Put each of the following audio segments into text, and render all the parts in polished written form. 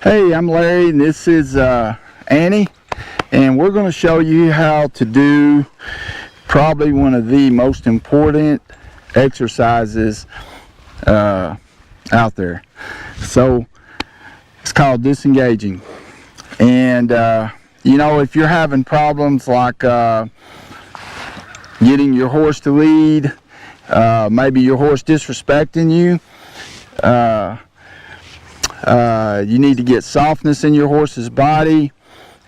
Hey, I'm Larry, and this is Annie, and we're going to show you how to do probably one of the most important exercises out there. So it's called disengaging. And you know, if you're having problems like getting your horse to lead, maybe your horse disrespecting you, you need to get softness in your horse's body,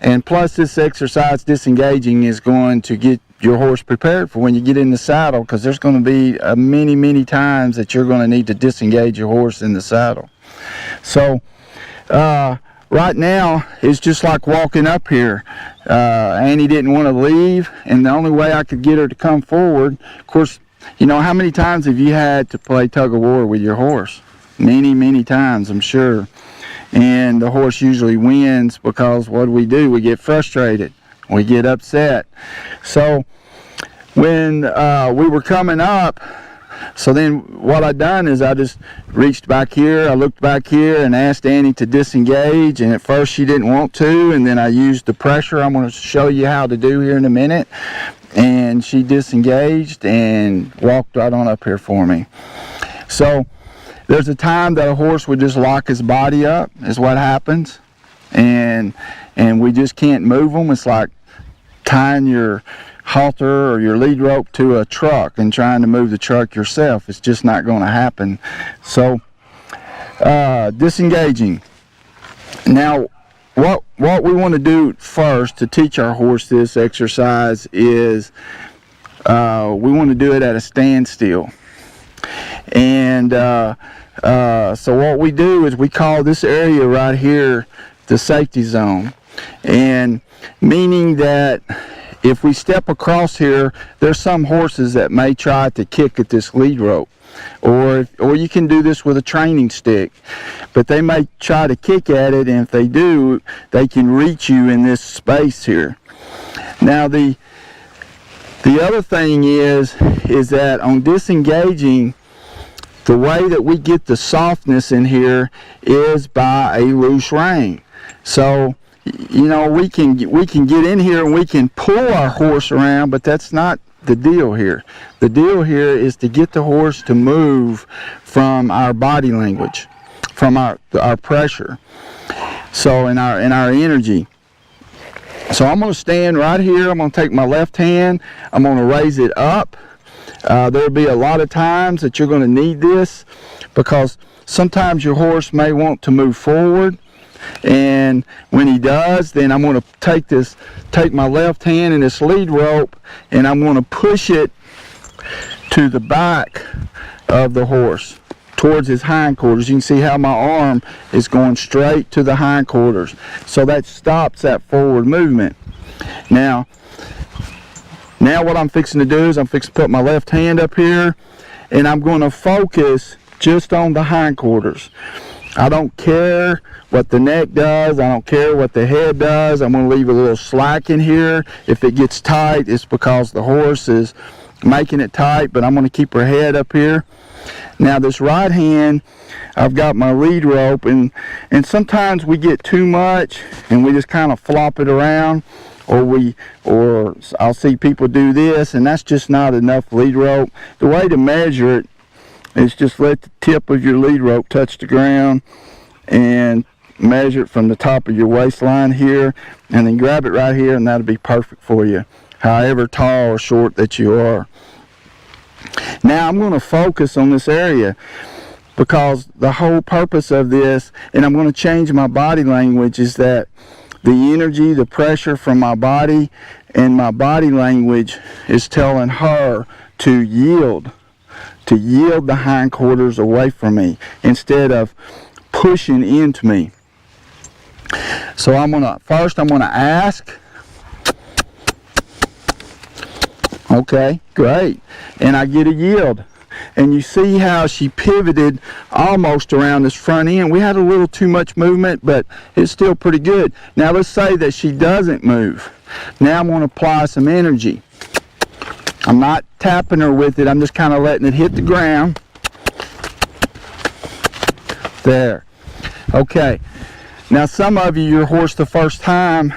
and plus this exercise, disengaging, is going to get your horse prepared for when you get in the saddle, because there's going to be many times that you're going to need to disengage your horse in the saddle. So right now it's just like walking up here. Annie didn't want to leave, and the only way I could get her to come forward, of course, you know, how many times have you had to play tug of war with your horse? Many times, I'm sure. And the horse usually wins because what do? We get frustrated. We get upset. So when we were coming up, so then what I done is I just reached back here, I looked back here and asked Annie to disengage, and at first she didn't want to, and then I used the pressure I'm going to show you how to do here in a minute, and she disengaged and walked right on up here for me. So there's a time that a horse would just lock his body up, is what happens, and we just can't move them. It's like tying your halter or your lead rope to a truck and trying to move the truck yourself. It's just not going to happen. So disengaging. Now what we want to do first to teach our horse this exercise is we want to do it at a standstill. And so what we do is we call this area right here the safety zone, and meaning that if we step across here, there's some horses that may try to kick at this lead rope, or you can do this with a training stick, but they may try to kick at it, and if they do, they can reach you in this space here. Now the other thing is that on disengaging, the way that we get the softness in here is by a loose rein. So, you know, we can get in here and we can pull our horse around, but that's not the deal here. The deal here is to get the horse to move from our body language, from our pressure, so in our energy. So I'm going to stand right here. I'm going to take my left hand, I'm going to raise it up. There'll be a lot of times that you're going to need this, because sometimes your horse may want to move forward, and when he does, then I'm going to take my left hand in this lead rope, and I'm going to push it to the back of the horse towards his hindquarters. You can see how my arm is going straight to the hindquarters, so that stops that forward movement. Now what I'm fixing to do is I'm fixing to put my left hand up here, and I'm going to focus just on the hindquarters. I don't care what the neck does. I don't care what the head does. I'm going to leave a little slack in here. If it gets tight, it's because the horse is making it tight, but I'm going to keep her head up here. Now this right hand, I've got my lead rope, and sometimes we get too much and we just kind of flop it around, or I'll see people do this, and that's just not enough lead rope. The way to measure it is just let the tip of your lead rope touch the ground and measure it from the top of your waistline here, and then grab it right here, and that'll be perfect for you, however tall or short that you are. Now I'm going to focus on this area, because the whole purpose of this, and I'm going to change my body language, is that the energy, the pressure from my body, and my body language is telling her to yield the hindquarters away from me instead of pushing into me. So first I'm gonna ask. Okay, great. And I get a yield. And you see how she pivoted almost around this front end. We had a little too much movement, but it's still pretty good. Now let's say that she doesn't move. Now I'm going to apply some energy. I'm not tapping her with it. I'm just kind of letting it hit the ground. There. Okay. Now some of you, your horse the first time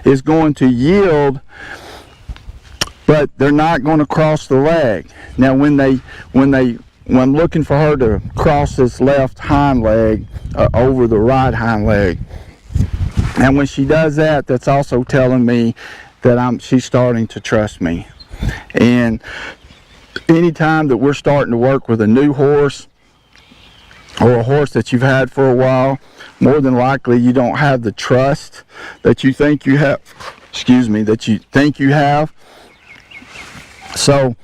is going to yield, but they're not going to cross the leg. Now when I'm looking for her to cross this left hind leg over the right hind leg, and when she does that, that's also telling me that she's starting to trust me. And anytime that we're starting to work with a new horse or a horse that you've had for a while, more than likely you don't have the trust that you think you have. So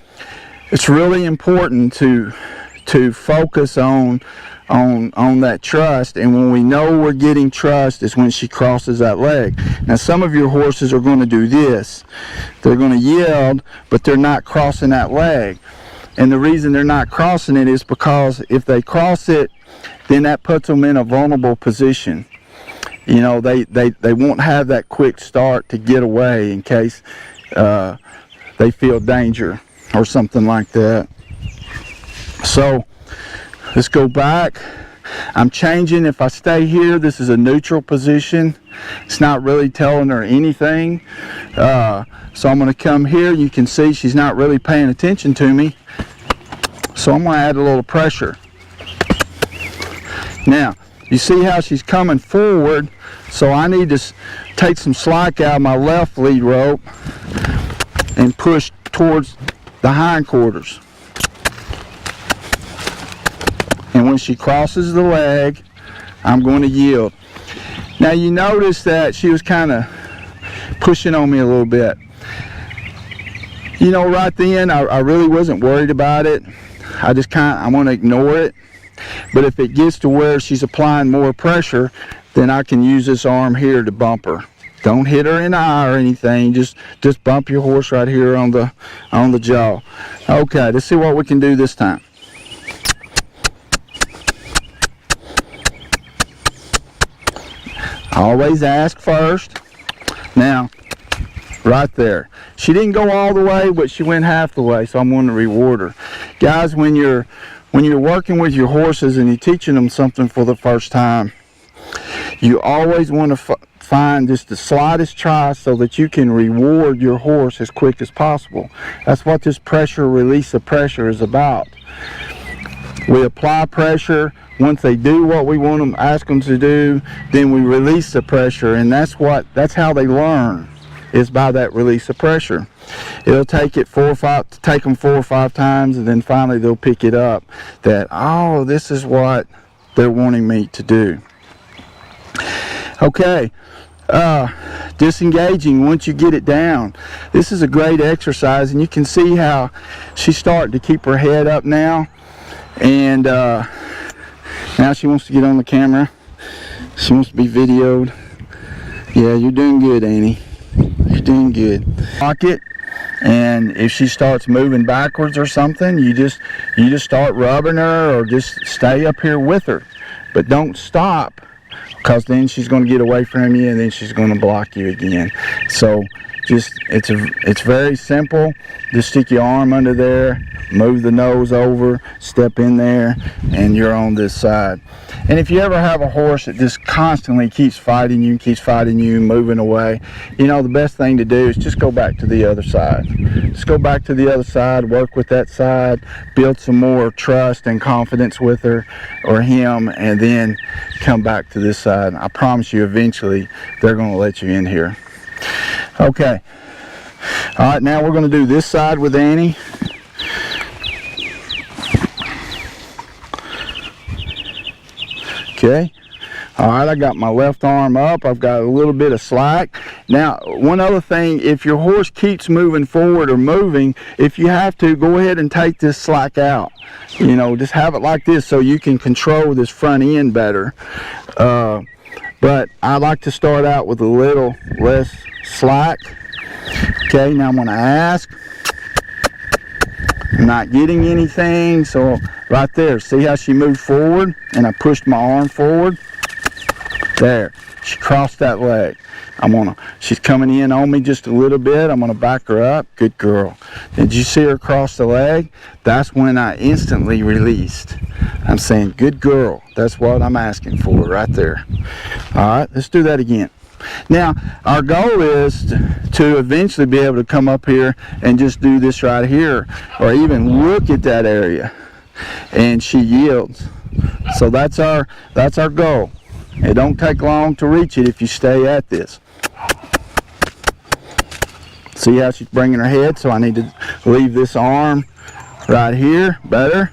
it's really important to focus on that trust, and when we know we're getting trust is when she crosses that leg. Now some of your horses are going to do this. They're going to yield, but they're not crossing that leg. And the reason they're not crossing it is because if they cross it, then that puts them in a vulnerable position. You know, they won't have that quick start to get away in case they feel danger or something like that. So let's go back. I'm changing. If I stay here, this is a neutral position. It's not really telling her anything. So I'm going to come here. You can see she's not really paying attention to me. So I'm going to add a little pressure. Now, you see how she's coming forward, so I need to take some slack out of my left lead rope and push towards the hindquarters. And when she crosses the leg, I'm going to yield. Now you notice that she was kind of pushing on me a little bit. You know, right then I really wasn't worried about it. I'm going to ignore it. But if it gets to where she's applying more pressure, then I can use this arm here to bump her. Don't hit her in the eye or anything. Just bump your horse right here on the jaw. Okay, let's see what we can do this time. Always ask first. Now, right there. She didn't go all the way, but she went half the way, so I'm going to reward her. Guys, when you're working with your horses and you're teaching them something for the first time, you always want to find just the slightest try so that you can reward your horse as quick as possible. That's what this pressure, release of pressure is about. We apply pressure. Once they do what we want them, ask them to do, then we release the pressure, and that's how they learn, is by that release of pressure. It'll take them 4 or 5 times, and then finally they'll pick it up that, oh, this is what they're wanting me to do. Okay, disengaging once you get it down. This is a great exercise, and you can see how she's starting to keep her head up now, and now she wants to get on the camera. She wants to be videoed. Yeah, you're doing good, Annie. You're doing good. Lock it, and if she starts moving backwards or something, you just start rubbing her, or just stay up here with her. But don't stop, because then she's going to get away from you, and then she's going to block you again. So it's very simple. Just stick your arm under there, move the nose over, step in there, and you're on this side. And if you ever have a horse that just constantly keeps fighting you, moving away, you know, the best thing to do is just go back to the other side. Just go back to the other side, work with that side, build some more trust and confidence with her or him, and then come back to this side. I promise you, eventually they're going to let you in here. Okay. All right, now we're going to do this side with Annie. Okay. All right, I got my left arm up. I've got a little bit of slack. Now, one other thing, if your horse keeps moving forward or moving, if you have to, go ahead and take this slack out. You know, just have it like this so you can control this front end better. But I like to start out with a little less slack. Okay, now I'm going to ask. I'm not getting anything, so right there, see how she moved forward and I pushed my arm forward? There, she crossed that leg. She's coming in on me just a little bit. I'm gonna back her up. Good girl. Did you see her cross the leg? That's when I instantly released. I'm saying, good girl. That's what I'm asking for right there. All right, let's do that again. Now, our goal is to eventually be able to come up here and just do this right here, or even look at that area, and she yields. So that's our goal. It don't take long to reach it if you stay at this. See how she's bringing her head? So I need to leave this arm right here. Better.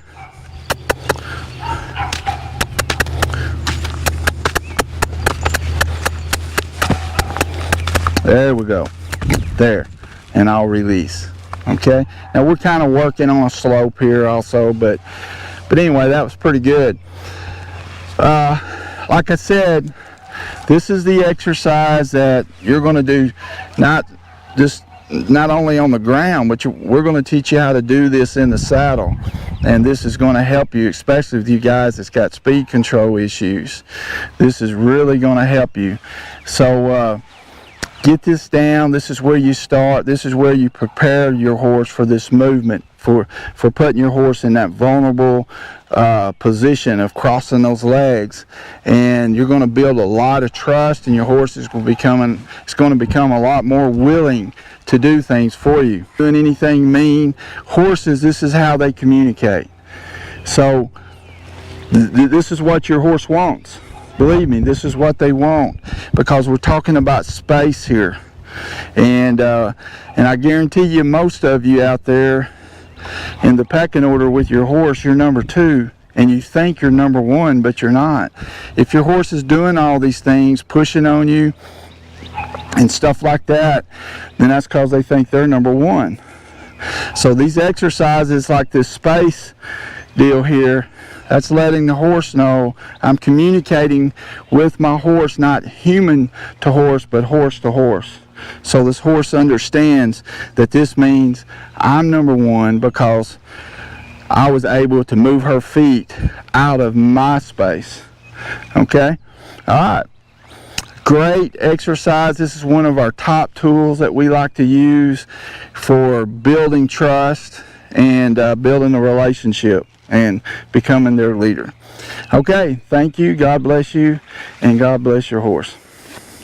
There we go. There. And I'll release. Okay? Now we're kind of working on a slope here also, but anyway, that was pretty good. Like I said, this is the exercise that you're going to do not only on the ground, but we're going to teach you how to do this in the saddle. And this is going to help you, especially with you guys that's got speed control issues. This is really going to help you. So get this down. This is where you start. This is where you prepare your horse for this movement, for putting your horse in that vulnerable position of crossing those legs. And you're going to build a lot of trust, and your horse is going to become a lot more willing to do things for you. Doing anything mean, horses, this is how they communicate. So this is what your horse wants. Believe me, this is what they want, because we're talking about space here. And I guarantee you, most of you out there in the pecking order with your horse, you're number 2, and you think you're number 1, but you're not. If your horse is doing all these things, pushing on you and stuff like that, then that's because they think they're number 1. So these exercises like this space deal here, that's letting the horse know I'm communicating with my horse, not human to horse, but horse to horse. So this horse understands that this means I'm number 1 because I was able to move her feet out of my space. Okay? All right. Great exercise. This is one of our top tools that we like to use for building trust and building a relationship and becoming their leader. Okay, thank you. God bless you, and God bless your horse.